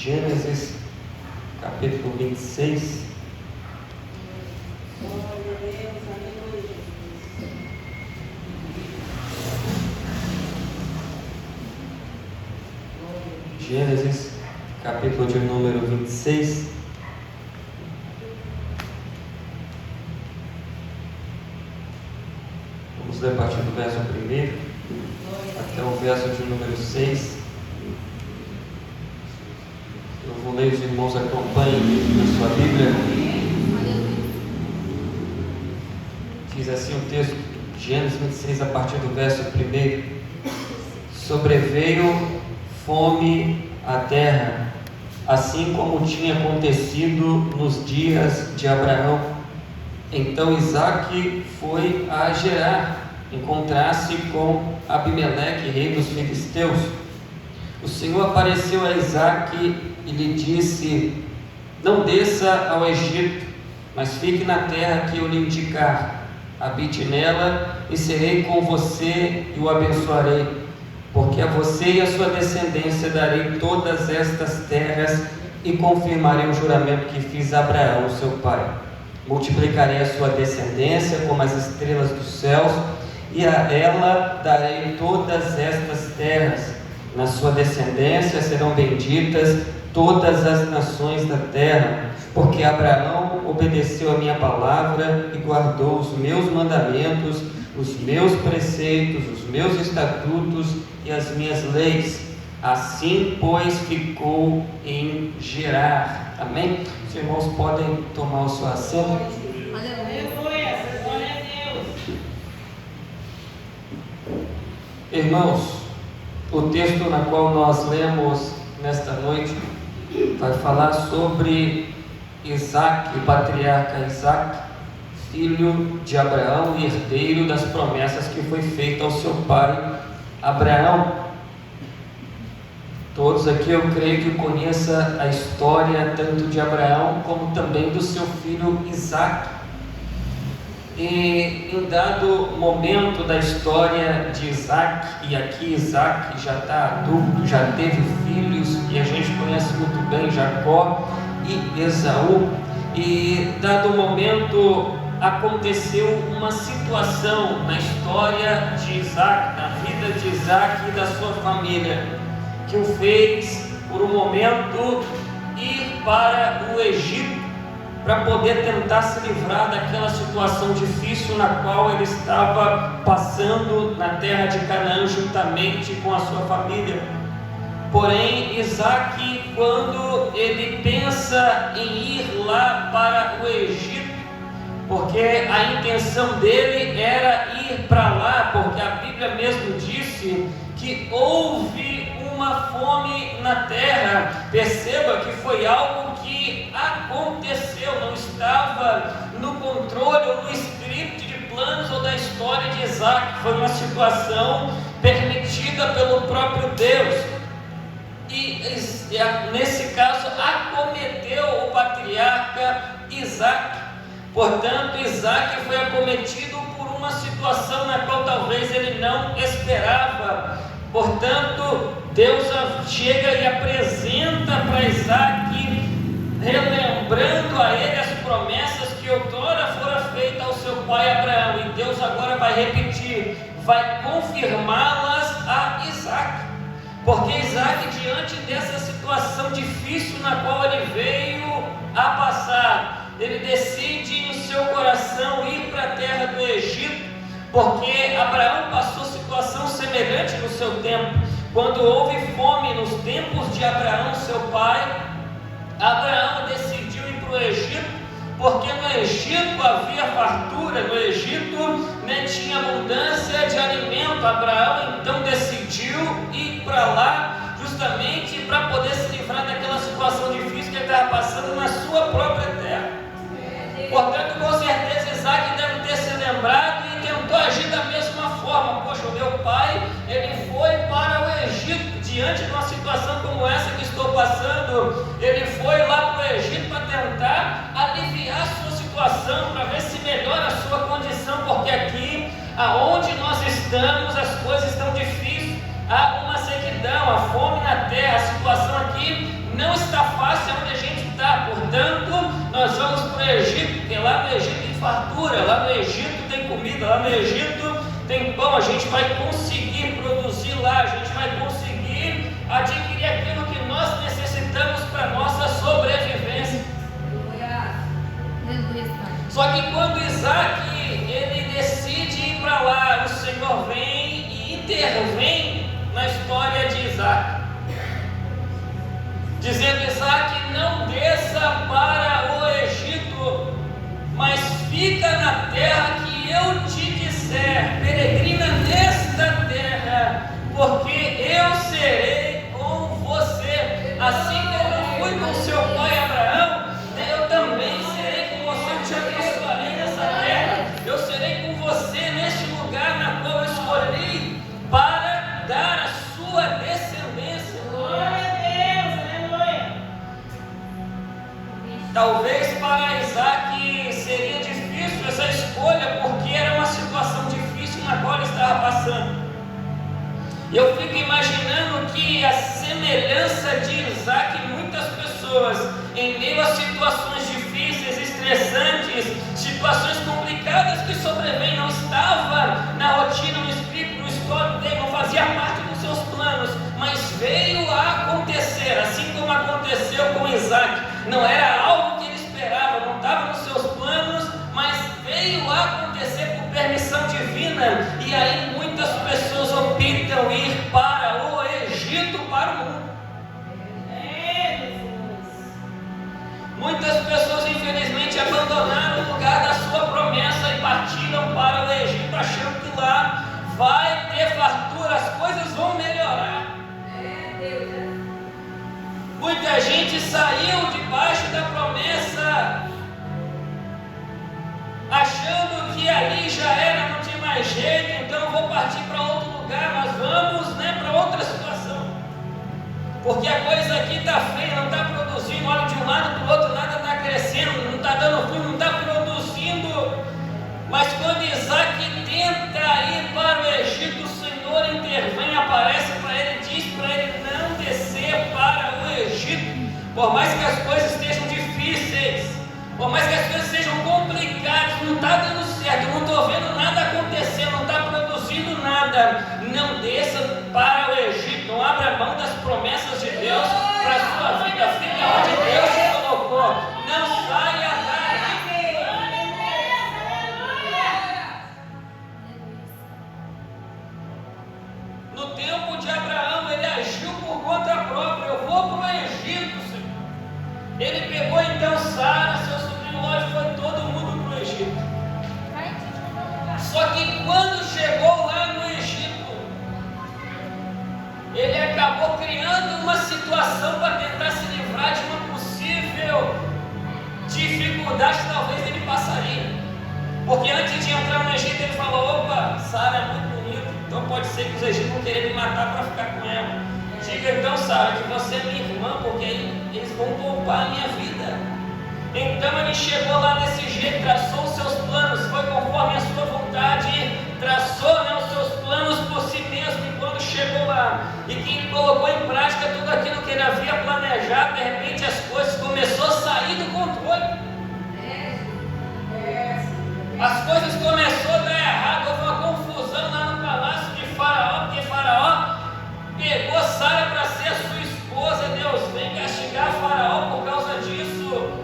Gênesis, capítulo 26. Gênesis, capítulo de número 26. Vamos ler a partir do verso 1 até o verso de número 6. Eu vou ler, os irmãos acompanhem na sua Bíblia. Diz assim o texto, Gênesis 26, a partir do verso 1. Sobreveio fome à terra, assim como tinha acontecido nos dias de Abraão. Então Isaque foi a Gerar, encontrar-se com Abimeleque, rei dos filisteus. O Senhor apareceu a Isaque e lhe disse: não desça ao Egito, mas fique na terra que eu lhe indicar. Habite nela e serei com você e o abençoarei. Porque a você e a sua descendência darei todas estas terras e confirmarei o juramento que fiz a Abraão, seu pai. Multiplicarei a sua descendência como as estrelas dos céus, e a ela darei todas estas terras. Na sua descendência serão benditas todas as nações da terra, porque Abraão obedeceu a minha palavra e guardou os meus mandamentos, os meus preceitos, os meus estatutos e as minhas leis. Assim, pois, ficou em Gerar. Amém? Os irmãos podem tomar o seu assento. Aleluia, glória a Deus. Irmãos, o texto na qual nós lemos nesta noite vai falar sobre Isaque, o patriarca Isaque, filho de Abraão e herdeiro das promessas que foi feita ao seu pai Abraão. Todos aqui eu creio que conheçam a história tanto de Abraão como também do seu filho Isaque. E em dado momento da história de Isaque, e aqui Isaque já está adulto, já teve filhos, e a gente conhece muito bem Jacó e Esaú, e dado momento aconteceu uma situação na história de Isaque, na vida de Isaque e da sua família, que o fez, por um momento, ir para o Egito, para poder tentar se livrar daquela situação difícil na qual ele estava passando na terra de Canaã, juntamente com a sua família. Porém, Isaque, quando ele pensa em ir lá para o Egito, porque a intenção dele era ir para lá, porque a Bíblia mesmo disse que houve uma fome na terra. Perceba que foi algo que aconteceu, não estava no controle ou no script de planos ou da história de Isaque. Foi uma situação permitida pelo próprio Deus. E nesse caso acometeu o patriarca Isaque. Portanto, Isaque foi acometido por uma situação na qual talvez ele não esperava. Portanto, Deus chega e apresenta para Isaque, relembrando a ele as promessas que outrora foram feitas ao seu pai Abraão. E Deus agora vai repetir, vai confirmá-las a Isaque. Porque Isaque, diante dessa situação difícil na qual ele veio a passar, ele decide no seu coração ir para a terra do Egito, porque Abraão passou situação semelhante no seu tempo. Quando houve fome nos tempos de Abraão, seu pai, Abraão decidiu ir para o Egito, porque no Egito havia fartura, no Egito tinha abundância de alimento. Abraão então decidiu ir para lá, justamente para poder se livrar daquela situação difícil que ele estava passando na sua própria terra. Portanto, com certeza Isaque deve ter se lembrado e tentou agir da mesma forma. Poxa, o meu pai, ele foi para o Egito, diante de uma situação como essa que estou passando, ele foi lá para o Egito para tentar aliviar a sua situação, para ver se melhora a sua condição, porque aqui, aonde nós estamos, as coisas estão difíceis, há uma sequidão, a fome na terra, a situação aqui não está fácil onde a gente está. Portanto, nós vamos para o Egito, porque lá no Egito tem fartura, lá no Egito tem comida, lá no Egito tem pão. A gente vai conseguir produzir lá, a gente vai conseguir adquirir aquilo que nós necessitamos para a nossa sobrevivência. Só que quando Isaac ele decide ir para lá, o Senhor vem e intervém na história de Isaac, dizendo: Isaac, não desça para o Egito, mas fica na terra que eu te disser, peregrina nesta terra, porque eu serei com você. Assim como fui com seu pai Abraão, eu também serei com você, eu te abençoarei nessa terra, eu serei com você neste lugar na qual eu escolhi para dar a sua descendência. Glória a Deus, aleluia. Talvez para Isaac seria difícil essa escolha, porque era uma situação difícil na qual ele estava passando. Eu fico imaginando que a semelhança de Isaac, muitas pessoas, em meio a situações difíceis, estressantes, situações complicadas que sobrevêm, não estava na rotina, no script, no histórico dele, não fazia parte dos seus planos, mas veio a acontecer, assim como aconteceu com Isaac. Não era algo que ele esperava, não estava nos seus planos, mas veio a acontecer por permissão divina. E aí muitas pessoas optam ir para o Egito, para o mundo. Muitas pessoas infelizmente abandonaram o lugar da sua promessa e partiram para o Egito, achando que lá vai ter fartura, as coisas vão melhorar. Muita gente saiu debaixo da promessa, achando que ali já era, não tinha mais jeito, então eu vou partir para outro lugar, nós vamos para outra situação, porque a coisa aqui está feia, não está produzindo, olha de um lado para o outro, nada está crescendo, não está dando fruto, não está produzindo. Mas quando Isaac tenta ir para o Egito, o Senhor intervém, aparece para ele, diz para ele não descer para o Egito, por mais que as coisas estejam difíceis, por mais que as coisas sejam complicadas, não está dando certo, não estou vendo nada acontecer, não está produzindo nada, não desça para o Egito, não abra mão das promessas de Deus para a sua vida, fica onde Deus te colocou, não saia daí. No tempo de Abraão, ele agiu por conta própria, eu vou para o Egito, Senhor. Ele pegou então Sara, seu sobrinho Ló, e foi todo mundo para o Egito. Só que quando chegou lá no Egito, ele acabou criando uma situação para tentar se livrar de uma possível dificuldade que talvez ele passaria. Porque antes de entrar no Egito, ele falou: opa, Sara é muito bonita, então pode ser que os egípcios vão querer me matar para ficar com ela. Diga então, Sara, que você é minha irmã, porque aí eles vão poupar a minha vida. Então ele chegou lá desse jeito, traçou os seus planos, foi conforme a sua vontade, traçou os seus planos por si mesmo. E quando chegou lá e que colocou em prática tudo aquilo que ele havia planejado, de repente as coisas começaram a sair do controle. As coisas começaram a dar errado, houve uma confusão lá no palácio de Faraó, porque Faraó pegou Sara para ser a sua esposa. Deus vem castigar Faraó por causa disso.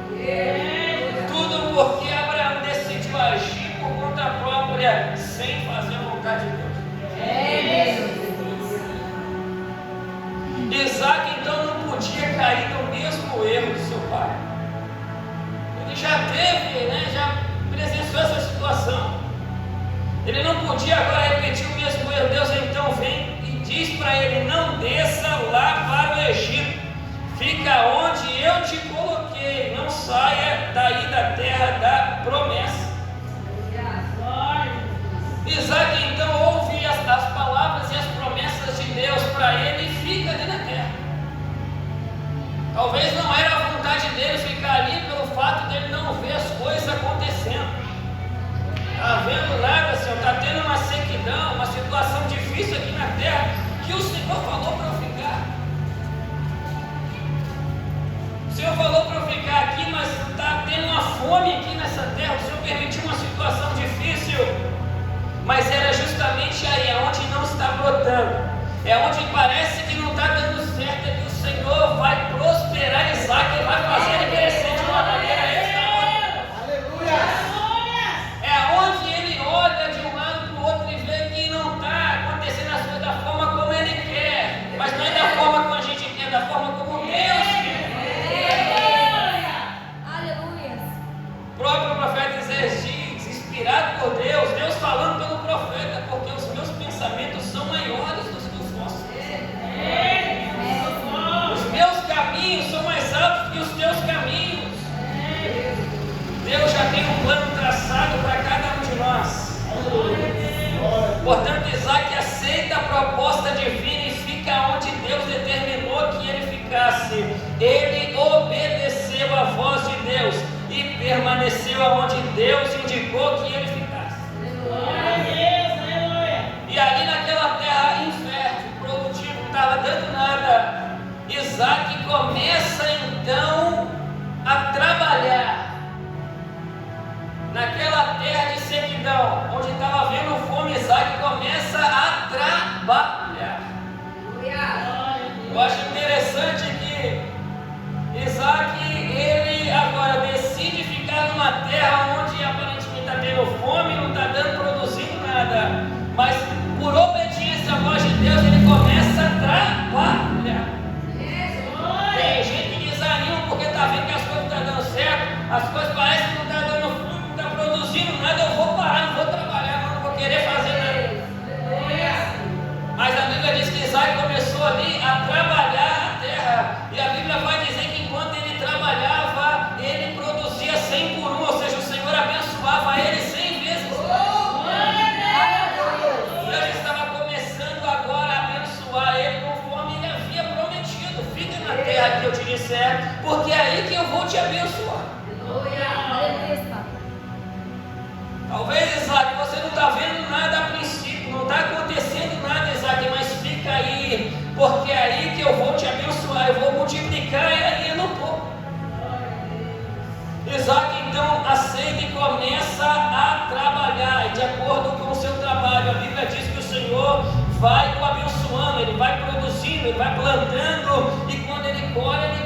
Tudo porque Abraão decidiu agir por conta própria, sem fazer a vontade de Deus. Isaac então não podia cair no mesmo erro de seu pai. Ele já teve, já presenciou essa situação. Ele não podia agora repetir o mesmo erro. Deus então vem e diz para ele: não desça lá para o Egito, fica onde eu te coloquei, não saia daí da terra da promessa. Isaac então ouve as palavras e as promessas de Deus para ele e fica ali na terra. Talvez não era a vontade dele ficar ali pelo fato dele não ver as coisas acontecendo. Está vendo nada, Senhor? Está tendo uma sequidão, uma situação difícil aqui na terra, que o Senhor falou para eu ficar. Senhor falou para eu ficar aqui, mas está tendo uma fome aqui nessa terra. O Senhor permitiu uma situação difícil, mas era justamente aí, onde não está brotando, é onde parece que não está dando certo, é que o Senhor vai prosperar Isaac e vai fazer ele crescer de uma maneira extraordinária. Aleluia. É onde ele olha de um lado para o outro e vê que não está acontecendo as coisas da forma como ele quer, mas não é da forma como a gente quer, da forma como Deus quer. O próprio profeta Isaías diz, inspirado por Deus, Deus falando pelo profeta, porque os meus pensamentos são maiores do que os vossos. Os meus caminhos são mais altos que os teus caminhos. Deus já tem um plano traçado para cada um de nós. Portanto, Isaac aceita a proposta divina e fica onde Deus determinou que ele ficasse. Ele obedeceu a voz de Deus e permaneceu aonde Deus indicou que ele ficasse. E ali naquela terra infértil, produtivo, não estava dando nada, Isaac começa então a trabalhar naquela terra de sequidão, onde estava havendo fome. Isaac começa a trabalhar. Eu acho interessante que Isaac, ele agora decide ficar numa terra onde aparentemente está tendo fome, não está produzindo nada, mas por obediência à voz de Deus, ele começa a trabalhar. Tem gente que desanima porque está vendo que as coisas não estão dando certo, as coisas parecem que não estão dando fruto, não está produzindo nada, eu vou parar, não vou trabalhar, não vou querer fazer nada. Mas a Bíblia diz que Isaac começou ali a trabalhar a terra, e a Bíblia vai dizer que enquanto ele trabalhava, ele produzia 100 por 1, ou seja, o Senhor abençoava ele 100 vezes. Deus estava começando agora a abençoar ele conforme ele havia prometido. Fica na terra que eu te disser, porque é aí que eu vou te abençoar. Talvez, Isaac, você não está vendo nada a princípio, não está acontecendo nada, Isaac, mas fica aí, porque é aí que eu vou te abençoar, eu vou multiplicar aí no pouco. Isaac então aceita e começa a trabalhar, e de acordo com o seu trabalho, a Bíblia diz que o Senhor vai o abençoando, ele vai produzindo, ele vai plantando, e quando ele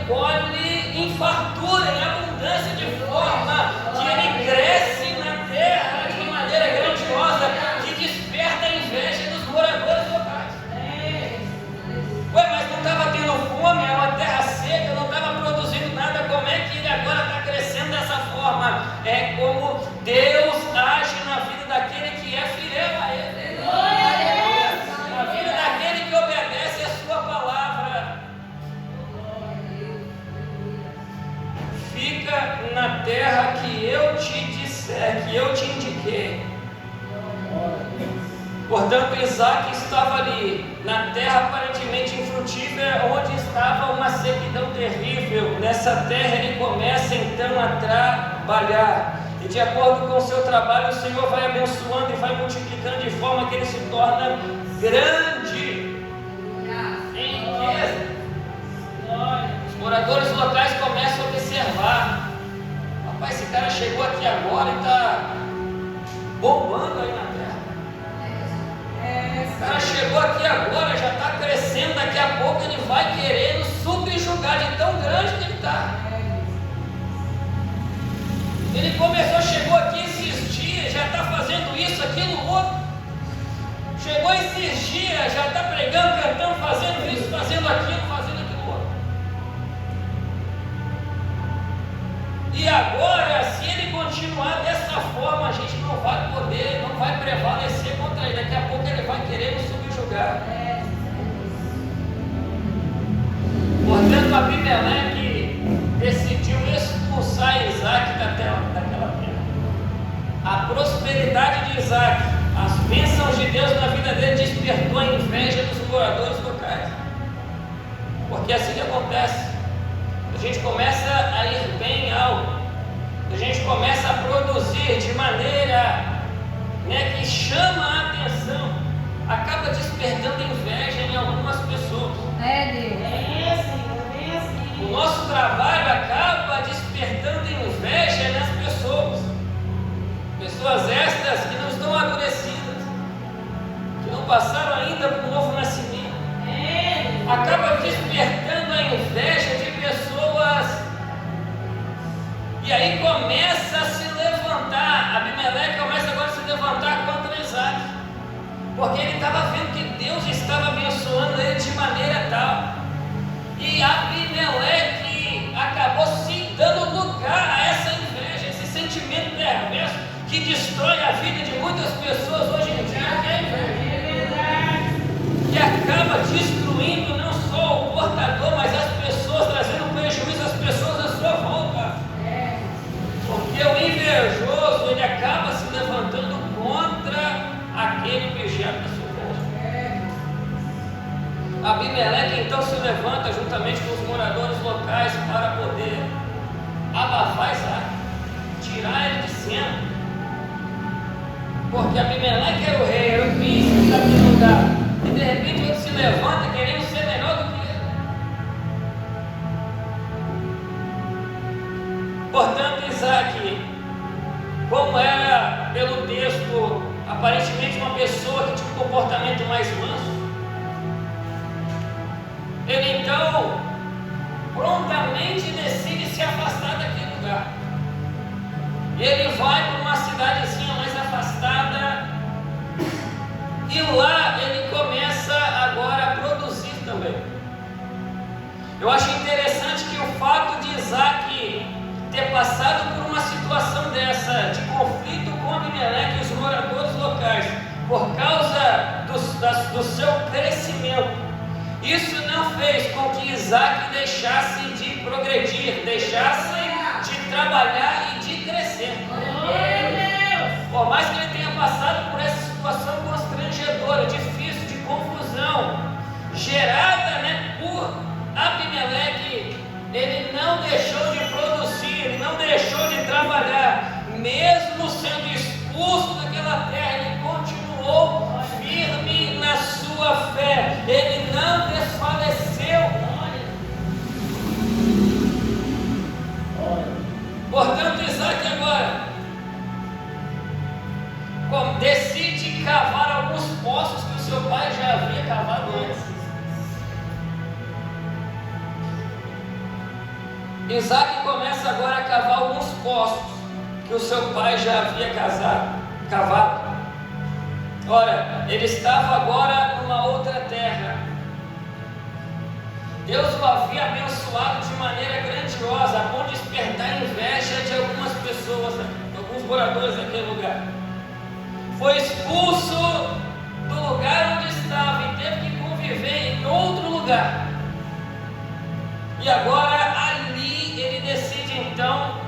colhe em fartura, em abundância, de forma que ele cresce na terra de uma maneira grandiosa, que desperta a inveja dos moradores locais. Ué, mas não estava tendo fome, era uma terra seca, não estava produzindo nada, como é que ele agora está crescendo dessa forma? É como Deus age na vida daquele que é fiel a ele. Na vida daquele que obedece a sua palavra. Fica na terra que eu te disser, que eu te indiquei. Portanto, Isaac estava ali, na terra aparentemente infrutífera, onde estava uma sequidão terrível. Nessa terra ele começa então a trabalhar. E de acordo com o seu trabalho, o Senhor vai abençoando e vai multiplicando de forma que ele se torna grande em riqueza. Os moradores locais começam a observar: rapaz, esse cara chegou aqui agora e está bombando aí na terra. O cara chegou aqui agora, já está crescendo, daqui a pouco ele vai querendo subjugar de tão grande que ele está. Ele começou, chegou aqui esses dias, já está fazendo isso, aquilo, outro. Chegou esses dias, já está pregando, cantando, fazendo isso, fazendo aquilo outro. E agora, se ele continuar dessa forma, a gente não vai poder, não vai prevalecer contra ele. Daqui a pouco ele vai querer nos subjugar. Portanto, Abimeleque decidiu expulsar Isaac daquela terra. A prosperidade de Isaac, as bênçãos de Deus na vida dele, despertou a inveja dos moradores locais. Porque é assim que acontece. A gente começa a ir bem em algo, a gente começa a produzir de maneira que chama a atenção, acaba despertando inveja em algumas pessoas. É Deus. É assim. O nosso trabalho aqui pessoas estas que não estão amadurecidas, que não passaram ainda por um novo nascimento, acaba despertando a inveja de pessoas, e aí começa a se levantar. Abimeleque começa agora a se levantar contra Isaac, porque ele estava vendo que Deus estava abençoando ele de maneira tal, e Abimeleque acabou se dando lugar a essa inveja, esse sentimento perverso que destrói a vida de muitas pessoas hoje em dia, que é a inveja, que acaba destruindo não só o portador, mas as pessoas, trazendo prejuízo às pessoas à sua volta, porque o invejoso, ele acaba se levantando contra aquele objeto da sua inveja. Abimeleque então se levanta juntamente com os moradores locais para poder abafar Isaac, tirar ele de cena, porque Abimeleque era o rei, era o príncipe daquele lugar, e de repente ele se levanta querendo ser melhor do que ele. Portanto, Isaac, como era pelo texto aparentemente uma pessoa que tinha um comportamento mais manso, ele então prontamente decide se afastar daquele lugar. Ele vai para uma cidadezinha mais afastada, e lá ele começa agora a produzir também. Eu acho interessante que o fato de Isaac ter passado por uma situação dessa, de conflito com Abimeleque e os moradores locais, por causa do seu crescimento, isso não fez com que Isaac deixasse de progredir, deixasse de trabalhar e de crescer. Por mais que ele tenha passado por essa situação constrangedora, difícil, de confusão, gerada, por Abimeleque, ele não deixou de produzir, ele não deixou de trabalhar, mesmo sendo expulso daquela terra, ele continuou firme na sua fé, ele não desfaleceu. Portanto, Isaac agora decide cavar alguns poços que o seu pai já havia cavado antes. Isaac começa agora a cavar alguns poços que o seu pai já havia cavado. Ora, ele estava agora numa outra terra. Deus o havia abençoado de maneira grandiosa, a ponto de despertar a inveja de algumas pessoas, de alguns moradores daquele lugar. Foi expulso do lugar onde estava e teve que conviver em outro lugar. E agora ali ele decide então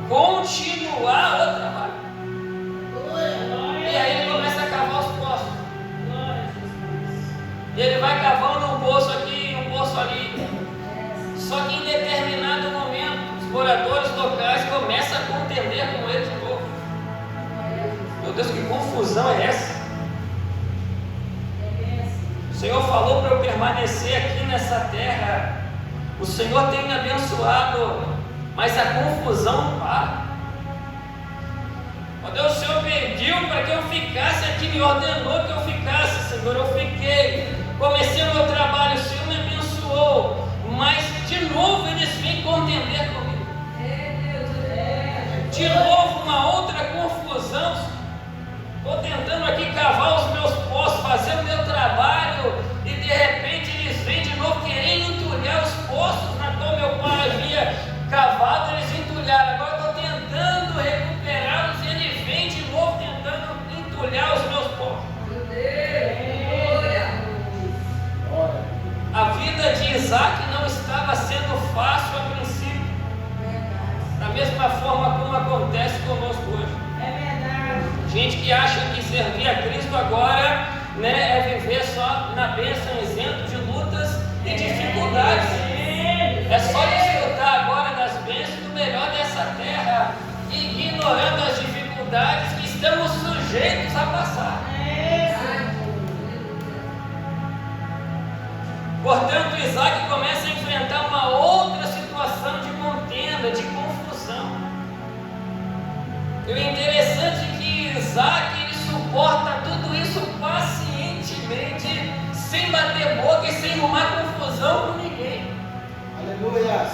continuar o trabalho. E aí ele começa a cavar os poços. E ele vai cavando um poço aqui, um poço ali. Só que em determinado momento, os moradores locais começam a contender com ele de novo. Meu Deus, que confusão é essa? O Senhor falou para eu permanecer aqui nessa terra. O Senhor tem me abençoado, mas a confusão não para. Quando o Senhor pediu para que eu ficasse aqui, me ordenou que eu ficasse, Senhor, eu fiquei. Comecei o meu trabalho, o Senhor me abençoou, mas de novo eles vêm contender comigo. De novo uma outra confusão. Estou tentando aqui cavar os meus poços, fazer o meu trabalho, e de repente eles vêm de novo querendo entulhar os poços na qual meu pai havia cavado, eles entulharam. Agora eu estou tentando recuperá-los e ele vem de novo tentando entulhar os meus poços. A vida de Isaac não estava sendo fácil a princípio, da mesma forma como acontece conosco hoje. Gente que acha que servir a Cristo agora, é viver só na bênção, isento de lutas e dificuldades. É só desfrutar agora das bênçãos do melhor dessa terra, ignorando as dificuldades que estamos sujeitos a passar. Portanto, Isaac começa a enfrentar uma outra situação de contenda, de confusão. E o interessante é que sem arrumar confusão com ninguém. Aleluia.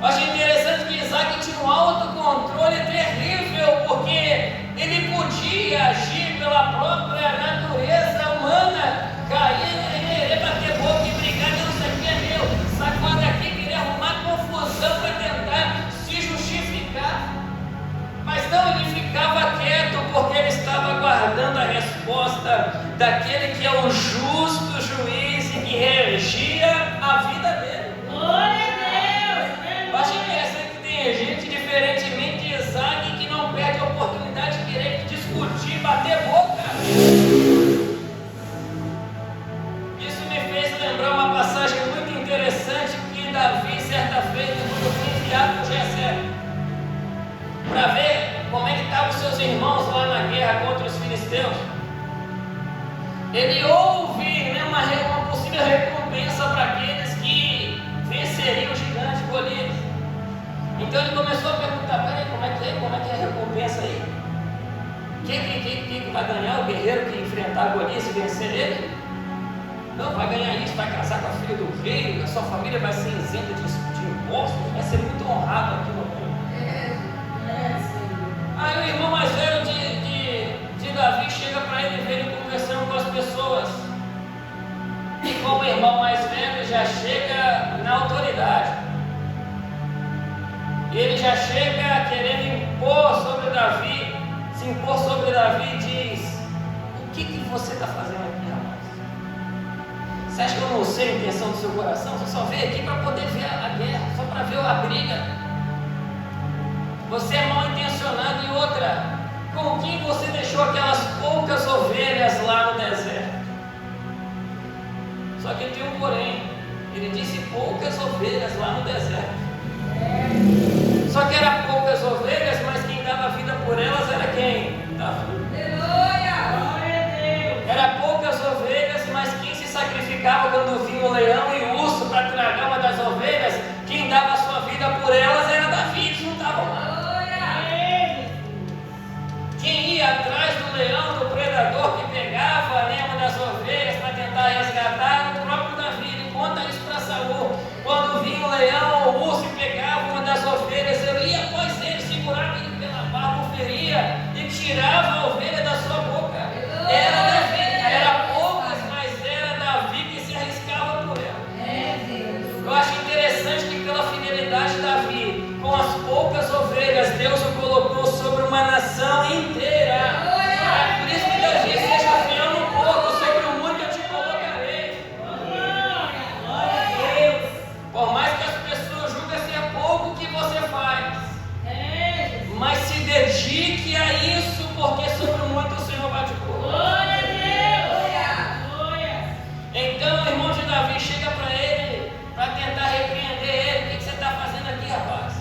Eu acho interessante que Isaac tinha um autocontrole terrível, porque ele podia agir pela própria natureza humana, cair e querer bater boca e brigar, não, isso aqui é meu, sacode aqui, querer arrumar confusão para tentar se justificar. Mas não, ele ficava quieto, porque ele estava aguardando a resposta daquele que é o justo juiz e que regia a vida dele. Glória a Deus. Eu acho interessante que tem gente, diferentemente de Isaac, que não perde a oportunidade de querer discutir, bater boca. Isso me fez lembrar uma passagem muito interessante que Davi, certa vez, quando foi enviado por Jessé, para ver como é que estavam os seus irmãos lá na guerra contra os filisteus. Ele ouve, né, uma possível recompensa para aqueles que venceriam o gigante Golias. Então ele começou a perguntar: peraí, como é que é a recompensa aí? Quem vai ganhar? O guerreiro que enfrentar Golias e vencer ele? Não, vai ganhar isso, vai casar com a filha do rei, a sua família vai ser isenta de impostos, vai ser muito honrado aqui no mundo. Aí o irmão mais velho de Davi chega para ele e vê ele conversando com as pessoas. E como o irmão mais velho já chega na autoridade, ele já chega querendo impor sobre Davi, se impor sobre Davi e diz: o que você está fazendo aqui, rapaz? Você acha que eu não sei a intenção do seu coração? Você só veio aqui para poder ver a guerra, só para ver a briga. Você é mal intencionado. E outra, com quem você deixou aquelas poucas ovelhas lá no deserto? Só que tem um porém. Ele disse poucas ovelhas lá no deserto. Só que eram poucas ovelhas, mas quem dava vida por elas era quem? Davi. Era poucas ovelhas, mas quem se sacrificava quando vinha o leão e o urso para tragar uma das ovelhas, quem dava a sua vida por elas era Davi. Eles não estavam lá. Quem ia atrás do leão, do predador que pegava, né, uma das ovelhas para tentar resgatar, o próprio Davi. Ele conta isso para Saul. Quando vinha o leão ou o urso e pegava uma das ovelhas, ele ia após ele, segurava ele pela barba, feria e tirava a ovelha da sua boca. Era Davi, era poucas, mas era Davi que se arriscava por ela. Eu acho interessante que pela fidelidade de Davi, com as poucas ovelhas, Deus o colocou sobre uma nação inteira. Por isso que Deus disse: seja fiel no pouco, sobre o muito eu te colocarei. Por mais que as pessoas julguem ser pouco o que você faz, mas se dedique a isso, porque sobre o muito o Senhor vai te colocar. Então o irmão de Davi chega para ele, para tentar repreender ele. O que você está fazendo aqui, rapaz?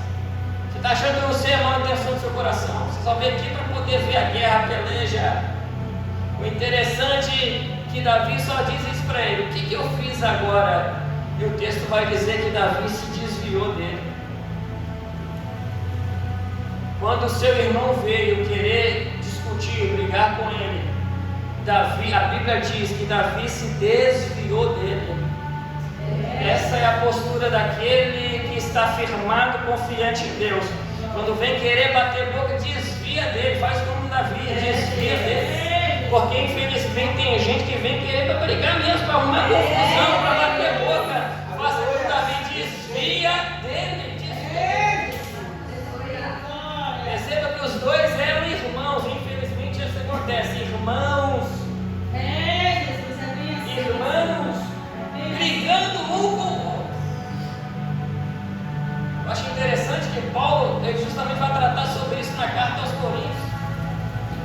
Você está achando que eu não sei a maior intenção do seu coração? Você só veio aqui para poder ver a guerra, a peleja. O interessante é que Davi só diz isso para ele: o que eu fiz agora? E o texto vai dizer que Davi se desviou dele. Quando o seu irmão veio querer discutir, brigar com ele, Davi, a Bíblia diz que Davi se desviou dele. Essa é a postura daquele que está firmado, confiante em Deus. Quando vem querer bater boca, desvia dele, faz como Davi, desvia dele. Porque infelizmente tem gente que vem querer para brigar mesmo, para arrumar confusão, para bater boca. Faça como Davi, desvia dele. Perceba que os dois eram irmãos, infelizmente isso acontece. Irmãos, brigando um com o outro. Eu acho interessante que Paulo ele justamente vai tratar sobre isso na carta aos Coríntios,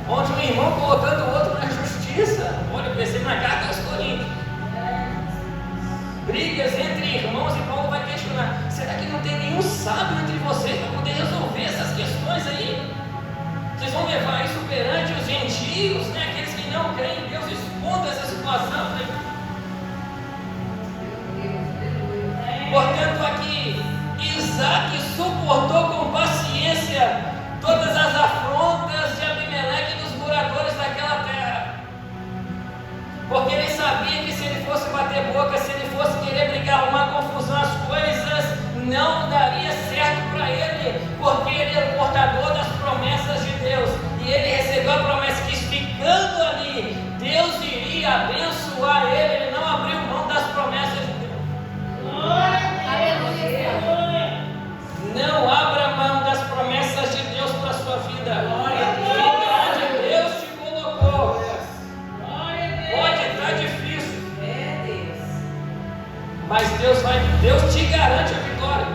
onde um irmão colocando o outro na justiça. Olha, eu pensei na carta aos Coríntios. Brigas entre irmãos, e Paulo vai questionar: será que não tem nenhum sábio entre vocês para poder resolver essas questões aí? Vocês vão levar isso perante os gentios, né? Aqueles que não creem em Deus, expondo essa situação, né? Portanto, aqui Isaac suportou com paciência todas as afrontas de Abimeleque e dos moradores daquela terra, porque ele sabia que se ele fosse bater boca, se ele fosse iria abençoar ele não abriu mão das promessas de Deus. Aleluia. Não abra mão das promessas de Deus para a sua vida. Fica onde Deus te colocou. Pode estar difícil, mas Deus te garante a vitória.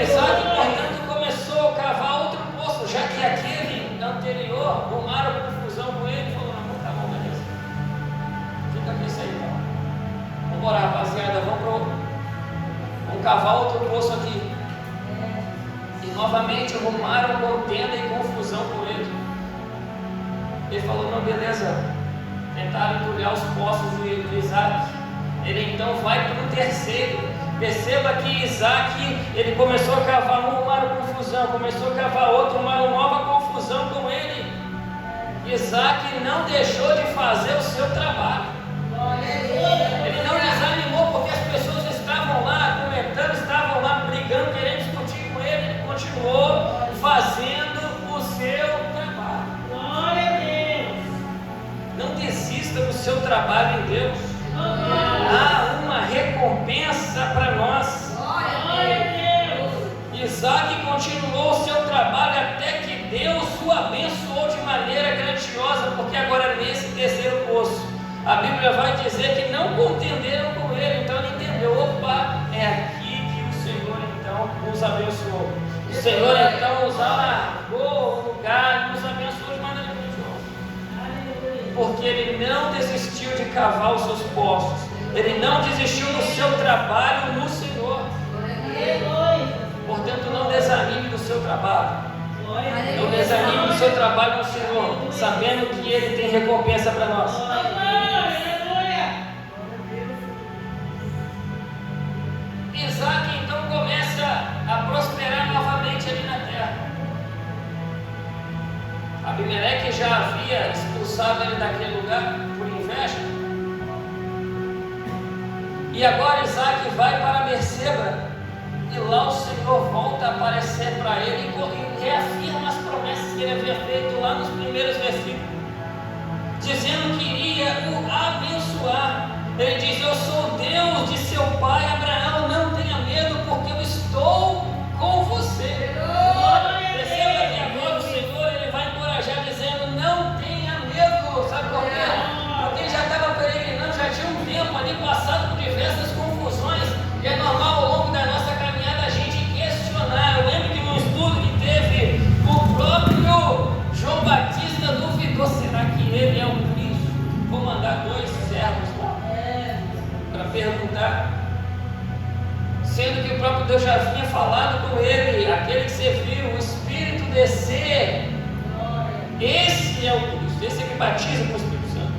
Isaac, portanto, começou a cavar outro poço, já que aquele anterior arrumaram confusão com ele e falou: não, vamos cavar, beleza. Fica com isso aí, não. Vamos embora, rapaziada, vamos cavar outro poço aqui. E novamente arrumaram contenda e confusão com ele. Ele falou: não, beleza. Tentaram entulhar os poços de Isaac. Ele então vai para o terceiro. Perceba que Isaac, ele começou a cavar um, arrumaram confusão. Começou a cavar outro, arrumaram nova confusão com ele. Isaac não deixou de fazer o seu trabalho. Ele não desanimou porque as pessoas estavam lá comentando, estavam lá brigando, querendo discutir com ele. Ele continuou fazendo o seu trabalho. Não desista do seu trabalho em Deus. Há uma recompensa para nós. Isaac continuou o seu trabalho até que Deus o abençoou de maneira grandiosa, porque agora nesse terceiro poço, a Bíblia vai dizer que não contenderam com ele. Então ele entendeu: opa, é aqui que o Senhor então nos abençoou. O Senhor então nos alargou o lugar, nos abençoou de maneira grandiosa, porque ele não desistiu de cavar os seus poços. Ele não desistiu do seu trabalho no Senhor. Portanto, não desanime do seu trabalho. Não desanime do seu trabalho no Senhor, sabendo que Ele tem recompensa para nós. Isaac então começa a prosperar novamente ali na terra. Abimeleque já havia expulsado ele daquele lugar por inveja. E agora Isaac vai para Berseba, e lá o Senhor volta a aparecer para ele e reafirma as promessas que ele havia feito lá nos primeiros versículos, dizendo que iria o abençoar. Ele diz: eu sou o Deus de seu pai Abraão, não tenha medo, porque eu estou com você. Perceba que agora o Senhor ele vai encorajar, dizendo: não tenha medo. Sabe por quê? Porque ele já estava peregrinando, já tinha um tempo ali passado por diversas confusões, e é normal ao longo da nossa caminhada a gente questionar. Eu lembro de um estudo que teve o próprio João Batista duvidou: será que ele é o Cristo? Vou mandar 2 servos lá para perguntar, sendo que o próprio Deus já vinha falado com ele: aquele que você viu, o Espírito descer, esse é o Cristo, esse que batiza com o Espírito Santo.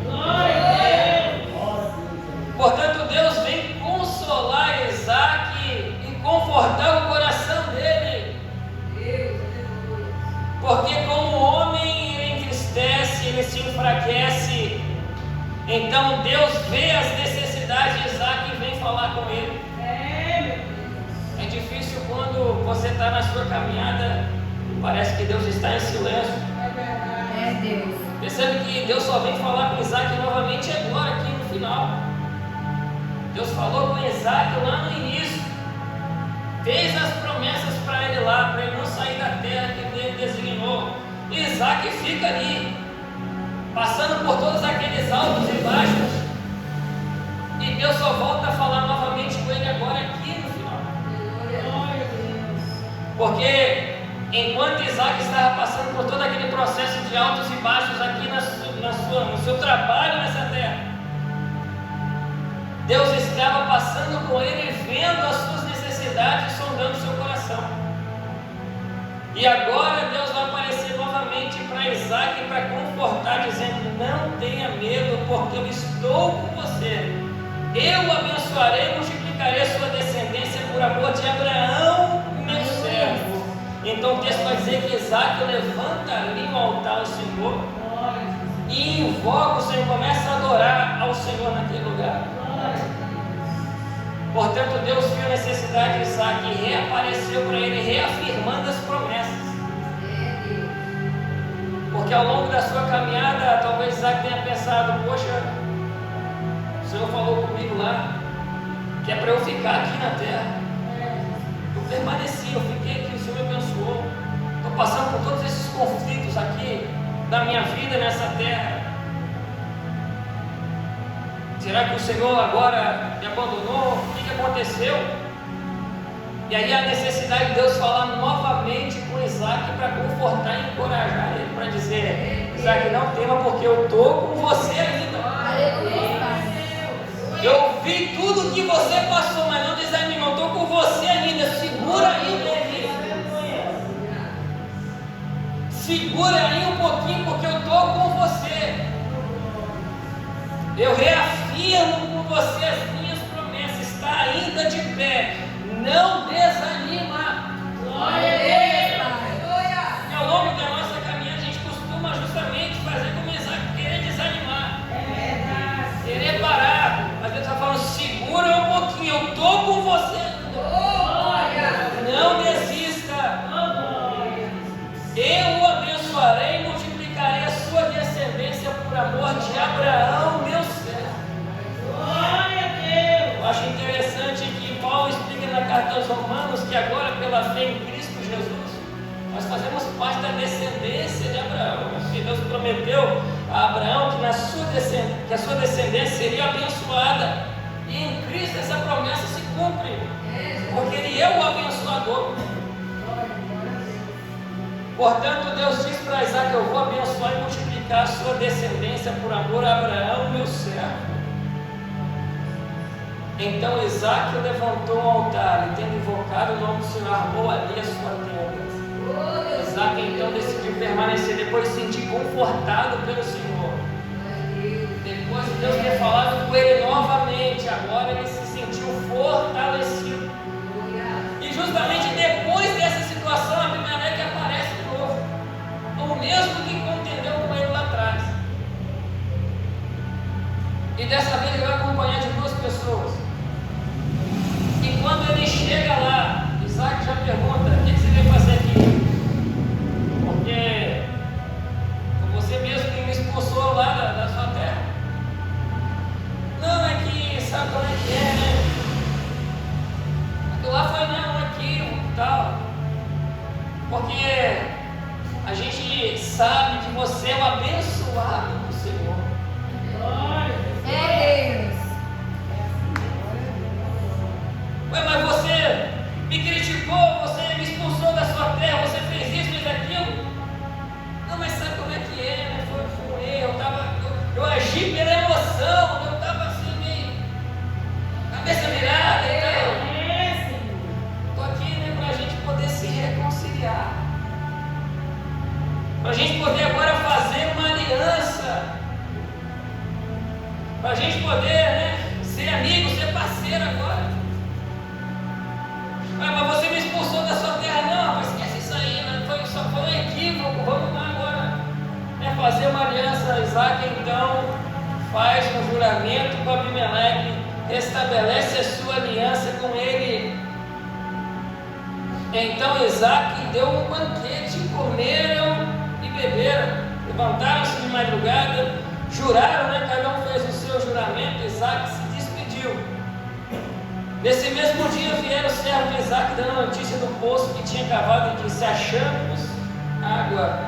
Portanto, Deus vem consolar Isaac e confortar o coração dele, porque como o homem ele entristece, ele se enfraquece. Então Deus vê as necessidades de Isaac e vem falar com ele. É difícil quando você está na sua caminhada, parece que Deus está em silêncio. Percebe que Deus só vem falar com Isaac novamente agora, aqui no final. Deus falou com Isaac lá no início, fez as promessas para ele lá, para ele não sair da terra que ele designou. E Isaac fica ali, passando por todos aqueles altos e baixos, e Deus só volta a falar novamente com ele agora aqui no final. Porque enquanto Isaac estava passando por todo aquele processo de altos e baixos aqui no seu trabalho nessa terra, Deus estava passando com ele, vendo as suas necessidades e sondando seu coração. E agora Deus vai aparecer novamente para Isaac para confortar, dizendo: não tenha medo, porque eu estou com você. Eu abençoarei e multiplicarei sua descendência por amor de Abraão, meu servo. Então o texto vai dizer que Isaac levanta ali no altar ao Senhor e invoca o Senhor, começa a adorar ao Senhor naquele lugar. Portanto, Deus viu a necessidade de Isaac e reapareceu para ele, reafirmando as promessas. Porque ao longo da sua caminhada, talvez Isaac tenha pensado: poxa, Senhor falou comigo lá, que é para eu ficar aqui na terra. Eu permaneci, eu fiquei aqui, o Senhor me abençoou. Estou passando por todos esses conflitos aqui da minha vida nessa terra. Será que o Senhor agora me abandonou? O que aconteceu? E aí a necessidade de Deus falar novamente com Isaac para confortar e encorajar ele, para dizer: Isaac, não tema, porque eu estou com você ainda. Eu vi tudo que você passou, mas não desanima, eu estou com você ainda. Segura aí, bebê. Segura aí um pouquinho, porque eu estou com você. Eu reafirmo com você as minhas promessas. Está ainda de pé. Não desanima. Glória a Deus. E ao longo da nossa caminhada, a gente costuma justamente fazer como Isaac, querer desanimar, querer parar. Mas Deus está falando: segura um pouquinho, eu estou com você. Não desista. Eu o abençoarei e multiplicarei a sua descendência por amor de Abraão, meu servo. Glória a Deus. Eu acho interessante que Paulo explica na carta aos Romanos que agora, pela fé em Cristo Jesus, nós fazemos parte da descendência de Abraão. Porque Deus prometeu a Abraão que a sua descendência seria abençoada. E em Cristo essa promessa se cumpre, porque Ele é o abençoador. Portanto, Deus diz para Isaac: eu vou abençoar e multiplicar a sua descendência por amor a Abraão, meu servo. Então Isaac levantou um altar e, tendo invocado o nome do Senhor, armou ali a sua tenda. Isaac então decidiu permanecer, depois de se sentir confortado pelo Senhor. Depois de Deus ter falado com ele novamente, agora ele se sentiu fortalecido. E justamente depois dessa situação, Abimeleque aparece de novo, o mesmo que contendeu com ele lá atrás. E dessa vez ele vai acompanhar de duas pessoas. E quando ele chega lá, Isaac já pergunta: o que você veio fazer aqui? Porque foi você mesmo que me expulsou lá da sua terra. Não, é que sabe como é que é, né? Aquilo lá foi não, aquilo e tal. Porque a gente sabe que você é o abençoado do Senhor. Glória a Deus. Ué, mas você me criticou, você me expulsou da sua terra, você fez isso, fez aquilo. Não, mas sabe como é que é, né? Foi um erro, eu agi pela emoção, eu estava assim, meio cabeça virada e tal. Estou aqui, né, para a gente poder se reconciliar, para a gente poder agora fazer uma aliança, para a gente poder, né, ser amigo, ser parceiro agora. Mas você me expulsou da sua terra. Não, mas esquece isso aí, né? Só foi um equívoco. Vamos lá agora, né, fazer uma aliança. Isaac então faz um juramento com Abimeleque, restabelece a sua aliança com ele. Então Isaac deu um banquete, comeram e beberam, levantaram-se de madrugada, juraram, né? Cada um fez o seu juramento. Isaac se despediu. Nesse mesmo dia vieram os servos de Isaac dando a notícia do poço que tinha cavado e disse: achamos água.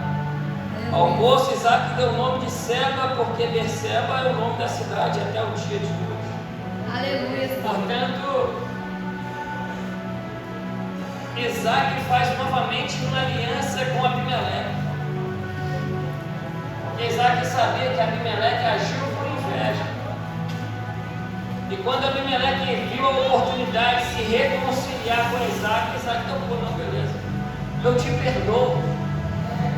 Ao poço Isaac deu o nome de Seba, porque Berseba é o nome da cidade até o dia de hoje. Aleluia. Portanto, Isaac faz novamente uma aliança com Abimeleque. Porque Isaac sabia que Abimeleque agiu por inveja. E quando Abimeleque viu a oportunidade de se reconciliar com Isaac, Isaac tocou: não, beleza, eu te perdoo.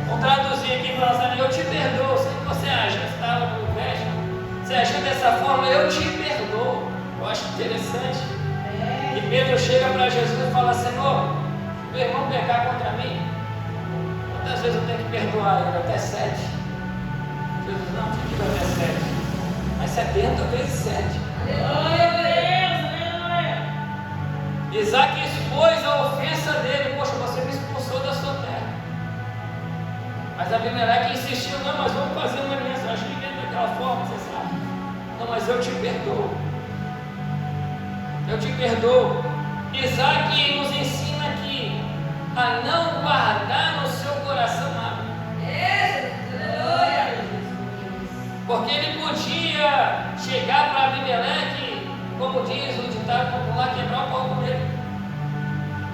Vamos traduzir aqui para nós: eu te perdoo. Se você agiu, estava com inveja, você agiu dessa forma, eu te perdoo. Eu acho interessante. E Pedro chega para Jesus e fala: Senhor, meu irmão pecar contra mim, quantas vezes eu tenho que perdoar ele? Até 7. Jesus: não, tinha que ir até 7, mas 70 vezes 7. Glória a Deus, aleluia. Isaac expôs a ofensa dele: poxa, você me expulsou da sua terra. Mas Abimeleque insistiu: não, mas vamos fazer uma aliança. Eu acho que daquela forma, você sabe. Não, mas eu te perdoo. eu te perdoo. Isaac nos ensina aqui a não guardar no seu coração nada. Porque ele podia chegar para Abimeleque, como diz o ditado popular, quebrar o pau com ele,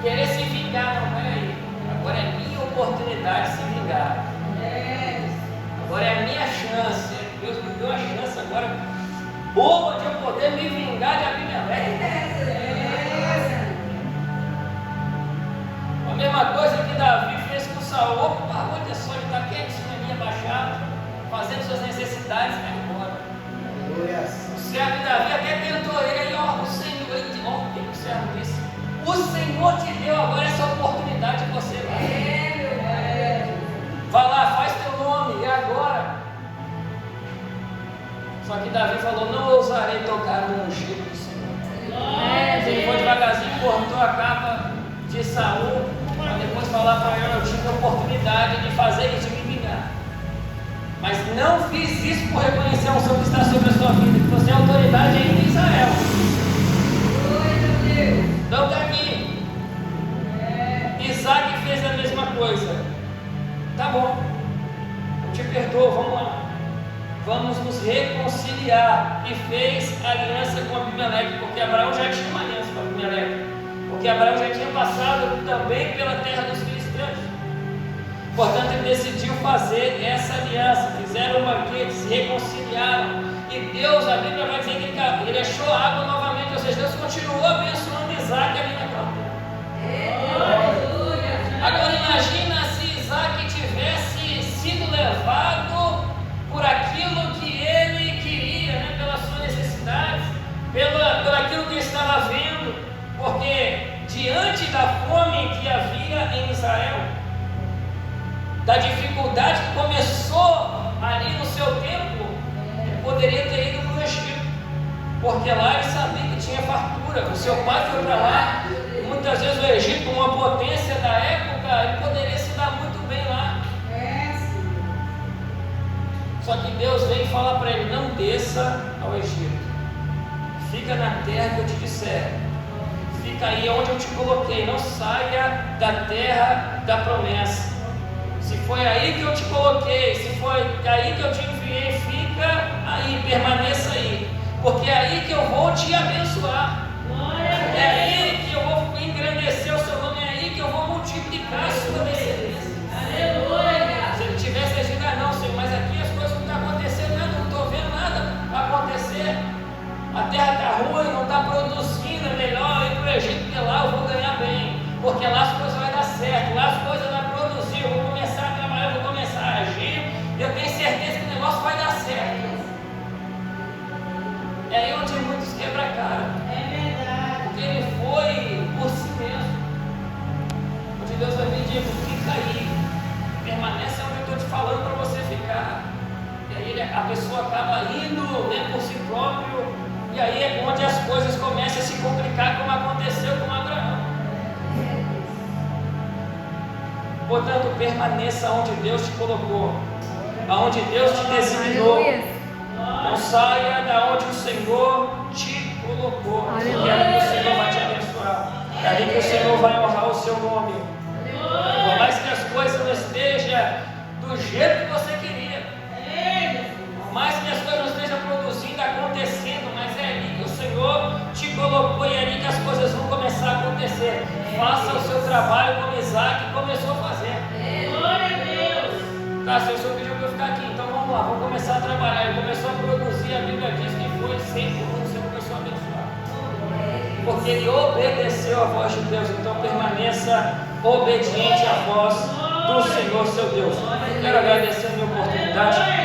querer se vingar. Não, peraí, agora é minha oportunidade de se vingar. Agora é a minha chance. Deus me deu a chance agora boa de eu poder me vingar de Abimeleque. A mesma coisa que Davi fez com Saul. Opa, olha só, ele está quietinho ali abaixado, fazendo suas necessidades, vai embora. O servo de Davi até tentou ele, ó, o Senhor, ele disse, ó, o que o servo disse? O Senhor te deu agora essa oportunidade de você vai. Vai lá, faz teu nome, e agora? Só que Davi falou, não ousarei tocar no ungido do Senhor. Ele foi devagarzinho, cortou a capa de Saul, para depois falar para ele, eu tive a oportunidade de fazer isso, de me vingar. Mas não fiz isso por reconhecer a unção que está sobre a sua vida, que você é autoridade ainda em Israel. Então está aqui. Isaac fez a mesma coisa. Tá bom, eu te perdoo, vamos lá. Vamos nos reconciliar. E fez aliança com Abimeleque, porque Abraão já tinha uma aliança com Abimeleque. Porque Abraão já tinha passado também pela terra dos filisteus. Portanto, ele decidiu fazer essa aliança. Fizeram um banquete, se reconciliaram. E Deus, a Bíblia vai dizer que ele achou água novamente. Ou seja, Deus continuou abençoando Isaac ali naquela terra. Agora imagina se Isaac tivesse sido levado por aquilo que ele queria, né? Pelas suas necessidades, por aquilo que ele estava vendo. Porque diante da fome que havia em Israel, da dificuldade que começou ali no seu tempo, ele poderia ter ido para o Egito, porque lá ele sabia que tinha fartura. O seu pai foi para lá, e muitas vezes o Egito, como uma potência da época, ele poderia se dar muito bem lá. Só que Deus veio e fala para ele, não desça ao Egito, fica na terra que eu te disser. Fica aí onde eu te coloquei, não saia da terra da promessa. Se foi aí que eu te coloquei, se foi aí que eu te enviei, fica aí, permaneça aí, porque é aí que eu vou te abençoar. É aí que eu vou engrandecer o seu nome, é aí que eu vou multiplicar a sua descendência. Aleluia! Se ele tivesse agido, não, Senhor, mas aqui as coisas não estão acontecendo, não estou vendo nada acontecer. A terra está ruim, não está produzindo, é melhor ir para o Egito, porque lá eu vou ganhar bem, porque lá as coisas vão dar certo, lá as coisas vão produzir, eu vou começar a trabalhar, eu vou começar a agir, eu tenho certeza que o negócio vai dar certo. É aí onde muitos quebram a cara. Porque ele foi por si mesmo. Onde Deus vai me dizer, fica aí, permanece onde eu estou te falando para você ficar. E aí a pessoa acaba indo, né, por si próprio. E aí é onde as coisas começam a se complicar, como aconteceu com Abraão. Portanto, permaneça onde Deus te colocou, aonde Deus te designou. Não saia da onde o Senhor te colocou. É ali que o Senhor vai te abençoar. É ali que o Senhor vai honrar o seu nome. Por mais que as coisas não estejam do jeito que você queria, por mais que as coisas não estejam produzindo, acontecendo, mas é ali que o Senhor te colocou e é ali que as coisas vão começar a acontecer. Faça o seu trabalho como Isaac começou a fazer. Glória a Deus! Tá, se o Senhor pediu para eu ficar aqui, então vamos lá, vamos começar a trabalhar. Ele começou a produzir, a Bíblia diz que foi sempre o Senhor começou a abençoar. Porque ele obedeceu a voz de Deus, então permaneça obediente à voz do Senhor seu Deus. Quero agradecer a minha oportunidade.